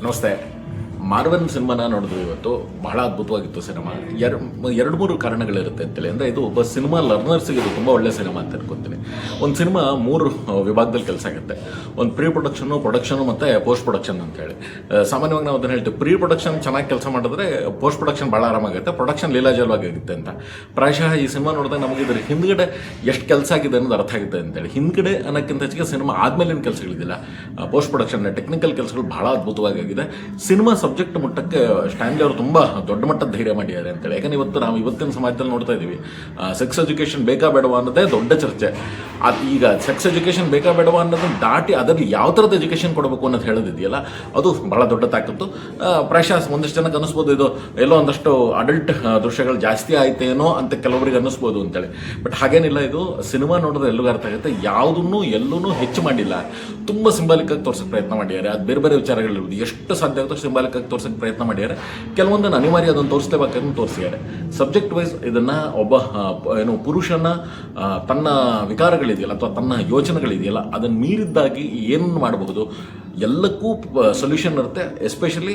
ನಮಸ್ತೆ. ಮಾರ್ವೆಲ್ ಸಿನಿಮಾನ ನೋಡಿದ್ವಿ ಇವತ್ತು. ಬಹಳ ಅದ್ಭುತವಾಗಿತ್ತು ಸಿನಿಮಾ. ಎರಡು ಮೂರು ಕಾರಣಗಳಿರುತ್ತೆ ಅಂತೇಳಿ. ಅಂದರೆ ಇದು ಒಬ್ಬ ಸಿನಿಮಾ ಲರ್ನರ್ಸ್ಗೆ ಇದು ತುಂಬ ಒಳ್ಳೆ ಸಿನಿಮಾ ಅಂತ ಅನ್ಕೊತೀನಿ. ಒಂದು ಸಿನಿಮಾ 3 ವಿಭಾಗದಲ್ಲಿ ಕೆಲಸ ಆಗುತ್ತೆ. ಒಂದು ಪ್ರೀ ಪ್ರೊಡಕ್ಷನು ಮತ್ತು ಪೋಸ್ಟ್ ಪ್ರೊಡಕ್ಷನ್ ಅಂತೇಳಿ. ಸಾಮಾನ್ಯವಾಗಿ ನಾವು ಅದನ್ನು ಹೇಳ್ತೀವಿ, ಪ್ರೀ ಪ್ರೊಡಕ್ಷನ್ ಚೆನ್ನಾಗಿ ಕೆಲಸ ಮಾಡಿದ್ರೆ ಪೋಸ್ಟ್ ಪ್ರೊಡಕ್ಷನ್ ಭಾಳ ಆರಾಮಾಗುತ್ತೆ, ಪ್ರೊಡಕ್ಷನ್ ಲೀಲಾಜಲವಾಗುತ್ತೆ ಅಂತ. ಪ್ರಾಯಶಃ ಈ ಸಿನಿಮಾ ನೋಡಿದಾಗ ನಮಗೆ ಇದ್ರ ಹಿಂದ್ಗಡೆ ಎಷ್ಟು ಕೆಲಸ ಆಗಿದೆ ಅನ್ನೋದು ಅರ್ಥ ಆಗುತ್ತೆ ಅಂತೇಳಿ. ಹಿಂದ್ಗಡೆ ಅನ್ನೋಕ್ಕಿಂತ ಹೆಚ್ಚಿಗೆ ಸಿನಿಮಾ ಆದಮೇಲಿನ ಕೆಲಸಗಳಿದಿಲ್ಲ, ಪೋಸ್ಟ್ ಪ್ರೊಡಕ್ಷನ್ ಟೆಕ್ನಿಕಲ್ ಕೆಲಸಗಳು ಭಾಳ ಅದ್ಭುತವಾಗಿದೆ. ಸಿನಿಮಾ ಸಬ್ಜೆಕ್ಟ್ ಮುಟ್ಟಕ್ಕೆ ಸ್ಟ್ಯಾನ್ಲಿ ಅವರು ತುಂಬ ದೊಡ್ಡ ಮಟ್ಟದ ಧೈರ್ಯ ಮಾಡಿದ್ದಾರೆ ಅಂತೇಳಿ. ಯಾಕಂದ್ರೆ ನಾವು ಇವತ್ತಿನ ಸಮಾಜದಲ್ಲಿ ನೋಡ್ತಾ ಇದ್ದೀವಿ, ಸೆಕ್ಸ್ ಎಜುಕೇಷನ್ ಬೇಕಾ ಬೇಡವಾ ಅನ್ನೋದೇ ದೊಡ್ಡ ಚರ್ಚೆ. ಈಗ ಸೆಕ್ಸ್ ಎಜುಕೇಷನ್ ಬೇಕಾ ಬೇಡವಾ ಅನ್ನೋದನ್ನು ದಾಟಿ ಅದರಲ್ಲಿ ಯಾವ ಥರದ ಎಜುಕೇಷನ್ ಕೊಡಬೇಕು ಅನ್ನೋದು ಹೇಳೋದಿದೆಯಲ್ಲ, ಅದು ಭಾಳ ದೊಡ್ಡ ತಾಕತ್ತು. ಪ್ರಾಯಶಃ ಒಂದಷ್ಟು ಜನಕ್ಕೆ ಅನ್ನಿಸ್ಬೋದು ಇದು ಎಲ್ಲೋ ಒಂದಷ್ಟು ಅಡಲ್ಟ್ ದೃಶ್ಯಗಳು ಜಾಸ್ತಿ ಆಯ್ತೇನೋ ಅಂತ ಕೆಲವರಿಗೆ ಅನ್ನಿಸ್ಬೋದು ಅಂತೇಳಿ. ಬಟ್ ಹಾಗೇನಿಲ್ಲ. ಇದು ಸಿನಿಮಾ ನೋಡಿದ್ರೆ ಎಲ್ಲರಿಗೂ ಅರ್ಥ ಆಗುತ್ತೆ. ಯಾವುದನ್ನು ಎಲ್ಲೂ ಹೆಚ್ಚು ಮಾಡಿಲ್ಲ, ತುಂಬ ಸಿಂಬಾಲಿಕ್ಕಾಗಿ ತೋರ್ಸೋಕ್ಕೆ ಪ್ರಯತ್ನ ಮಾಡಿದ್ದಾರೆ. ಅದು ಬೇರೆ ಬೇರೆ ವಿಚಾರಗಳಿರ್ಬೋದು, ಎಷ್ಟು ಸಾಧ್ಯ ಆಗುತ್ತೋ ಸಿಂಬಾಲಿಕ್ಕಾಗಿ ತೋರ್ಸೋಕ್ಕೆ ಪ್ರಯತ್ನ ಮಾಡಿದ್ದಾರೆ. ಕೆಲವೊಂದನ್ನು ಅನಿವಾರ್ಯ ಅದನ್ನು ತೋರಿಸಲೇಬೇಕಾದ್ರೂ ತೋರಿಸಿದ್ದಾರೆ. ಸಬ್ಜೆಕ್ಟ್ ವೈಸ್ ಇದನ್ನು ಒಬ್ಬ ಪುರುಷನ ತನ್ನ ವಿಕಾರಗಳಿದೆಯಲ್ಲ ಅಥವಾ ತನ್ನ ಯೋಚನೆಗಳಿದೆಯಲ್ಲ ಅದನ್ನು ಮೀರಿದ್ದಾಗಿ ಏನು ಮಾಡಬಹುದು ಎಲ್ಲಕ್ಕೂ ಸೊಲ್ಯೂಷನ್ ಇರುತ್ತೆ. ಎಸ್ಪೆಷಲಿ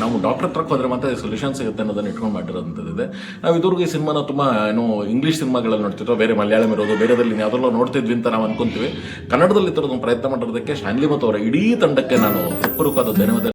ನಾವು ಡಾಕ್ಟರ್ ಹತ್ರಕ್ಕೆ ಹೋದರೆ ಮಾತ್ರ ಸೊಲ್ಯೂಷನ್ ಸಿಗುತ್ತೆ ಅನ್ನೋದನ್ನು ಇಟ್ಕೊಂಡು ಮಾಡಿರೋಂಥದ್ದಿದೆ. ನಾವು ಇದುವರೆಗೂ ಈ ಸಿನಿಮಾನ ತುಂಬ ಇಂಗ್ಲೀಷ್ ಸಿನಿಮಾಗಳಲ್ಲಿ ನೋಡ್ತಿದ್ವಿ, ಬೇರೆ ಮಲಯಾಳಂ ಇರೋದು, ಬೇರೆದಲ್ಲಿ ಯಾವುದರಲ್ಲೋ ನೋಡ್ತಿದ್ವಿ ಅಂತ ನಾವು ಅನ್ಕೊಂತೀವಿ. ಕನ್ನಡದಲ್ಲಿ ತರೋದೊಂದು ಪ್ರಯತ್ನ ಮಾಡಿರೋದಕ್ಕೆ ಸ್ಟ್ಯಾನ್ಲಿ ಮತ್ತು ಅವರ ಇಡೀ ತಂಡಕ್ಕೆ ನಾನು ಹೃತ್ಪೂರ್ವಕವಾದ ಧನ್ಯವಾದ